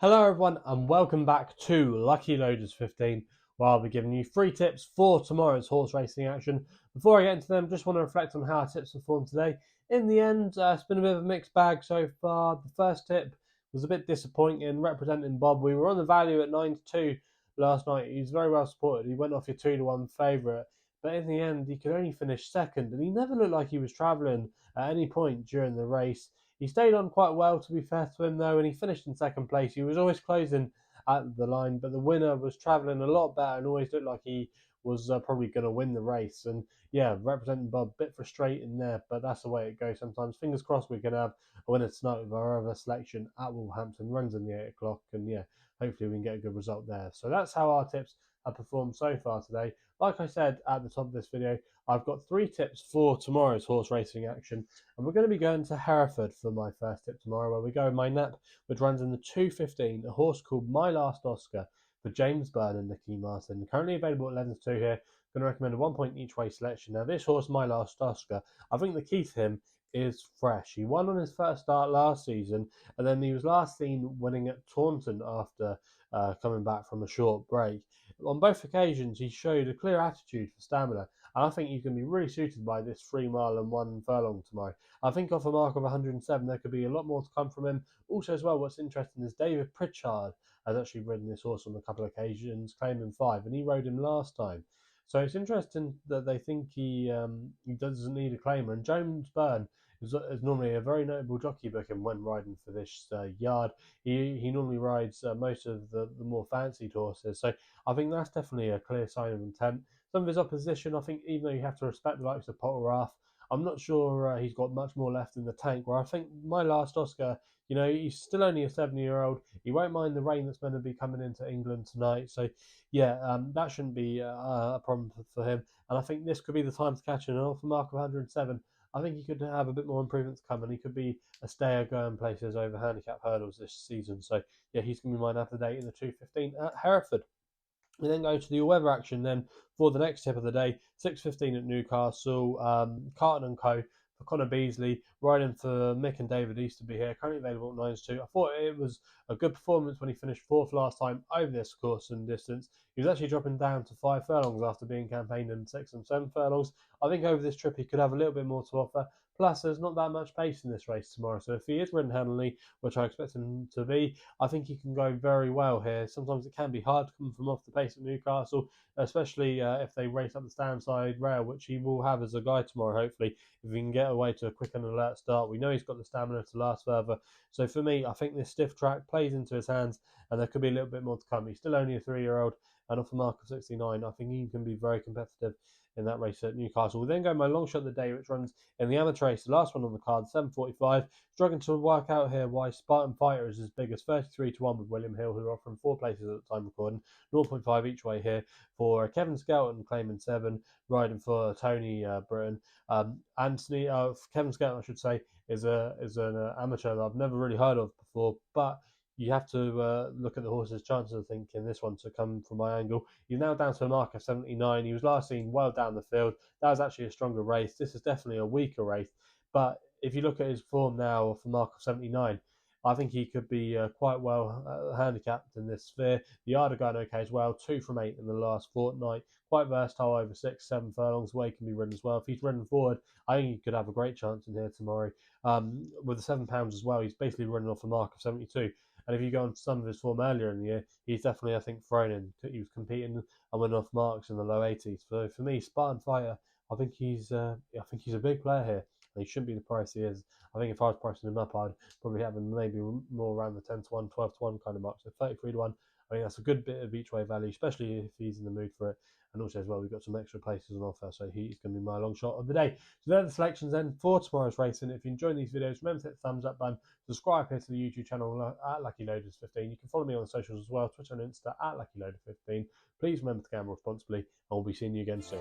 Hello everyone and welcome back to Lucky Loaders 15, where I'll be giving you 3 tips for tomorrow's horse racing action. Before I get into them, just want to reflect on how our tips performed today. In the end, it's been a bit of a mixed bag so far. The first tip was a bit disappointing, representing Bob. We were on the value at 9-2 last night. He was very well supported. He went off your 2-1 favourite, but in the end he could only finish second, and he never looked like he was travelling at any point during the race. He stayed on quite well, to be fair to him, though, and he finished in second place. He was always closing at the line, but the winner was travelling a lot better and always looked like he was probably going to win the race. And yeah, representing Bob, a bit frustrating there, but that's the way it goes sometimes. Fingers crossed we can have a winner tonight with our other selection at Wolverhampton. Runs in the 8 o'clock, and yeah, hopefully we can get a good result there. So that's how our tips have performed so far today. Like I said at the top of this video, I've got 3 tips for tomorrow's horse racing action, and we're going to be going to Hereford for my first tip tomorrow, where we go in my nap, which runs in the 2:15, a horse called My Last Oscar for James Byrne and Nicky Martin. Currently available at 11-2 here. Going to recommend a 1 point each way selection. Now, this horse, My Last Oscar, I think the key to him is fresh. He won on his first start last season, and then he was last seen winning at Taunton after coming back from a short break. On both occasions, he showed a clear attitude for stamina, and I think he's going to be really suited by this 3 mile and 1 furlong tomorrow. I think off a mark of 107, there could be a lot more to come from him. Also, as well, what's interesting is David Pritchard has actually ridden this horse on a couple of occasions, claiming 5, and he rode him last time. So it's interesting that they think he doesn't need a claimer. And James Byrne is normally a very notable jockey booking when riding for this yard. He normally rides most of the more fancied horses. So I think that's definitely a clear sign of intent. Some of his opposition, I think, even though you have to respect the likes of Potterath, I'm not sure he's got much more left in the tank. Where I think My Last Oscar, he's still only a 7-year-old. He won't mind the rain that's going to be coming into England tonight. So, yeah, that shouldn't be a problem for him. And I think this could be the time to catch him. And off the mark of 107, I think he could have a bit more improvement to come, and he could be a stayer going places over handicap hurdles this season. So, yeah, he's going to be mine after the day in the 2:15 at Hereford. We then go to the all-weather action then for the next tip of the day, 6:15 at Newcastle, Carlton and Co. for Connor Beasley, riding for Mick and David Easterby here, currently available at 9-2. I thought it was a good performance when he finished 4th last time over this course and distance. He was actually dropping down to 5 furlongs after being campaigned in 6 and 7 furlongs. I think over this trip he could have a little bit more to offer. Plus, there's not that much pace in this race tomorrow, so if he is ridden handily, which I expect him to be, I think he can go very well here. Sometimes it can be hard to come from off the pace at Newcastle, especially if they race up the stand side rail, which he will have as a guide tomorrow, hopefully, if he can get away to a quick and alert start. We know he's got the stamina to last further. So for me, I think this stiff track plays into his hands, and there could be a little bit more to come. He's still only a 3-year-old, and off a mark of 69, I think he can be very competitive in that race at Newcastle. We'll then go my long shot of the day, which runs in the amateur race, the last one on the card, 7:45. Struggling to work out here why Spartan Fighter is as big as 33-1 with William Hill, who are offering 4 places at the time recording, 0.5 each way here for Kevin Skelton claiming 7, riding for Tony Britton. Kevin Skelton, I should say, is an amateur that I've never really heard of before, but you have to look at the horse's chances, I think, in this one to come from my angle. He's now down to a mark of 79. He was last seen well down the field. That was actually a stronger race. This is definitely a weaker race. But if you look at his form now off a mark of 79, I think he could be quite well handicapped in this sphere. The yard are going okay as well. 2 from 8 in the last fortnight. Quite versatile over 6, 7 furlongs. Way can be ridden as well. If he's ridden forward, I think he could have a great chance in here tomorrow. With the £7 as well, he's basically running off a mark of 72. And if you go on to some of his form earlier in the year, he's definitely, I think, thrown in. He was competing and went off marks in the low 80s. So for me, Spartan Fighter, I think he's a big player here. And he shouldn't be the price he is. I think if I was pricing him up, I'd probably have him maybe more around the 10-1, 12-1 kind of mark. So 33-1, I think that's a good bit of each way value, especially if he's in the mood for it. And also as well, we've got some extra places on offer, so he's going to be my long shot of the day. So they're the selections then for tomorrow's racing. If you enjoy these videos, remember to hit the thumbs up button, subscribe here to the YouTube channel at Lucky Loaders 15. You can follow me on the socials as well, Twitter and Insta at Lucky Loader 15. Please remember to gamble responsibly, and we'll be seeing you again soon.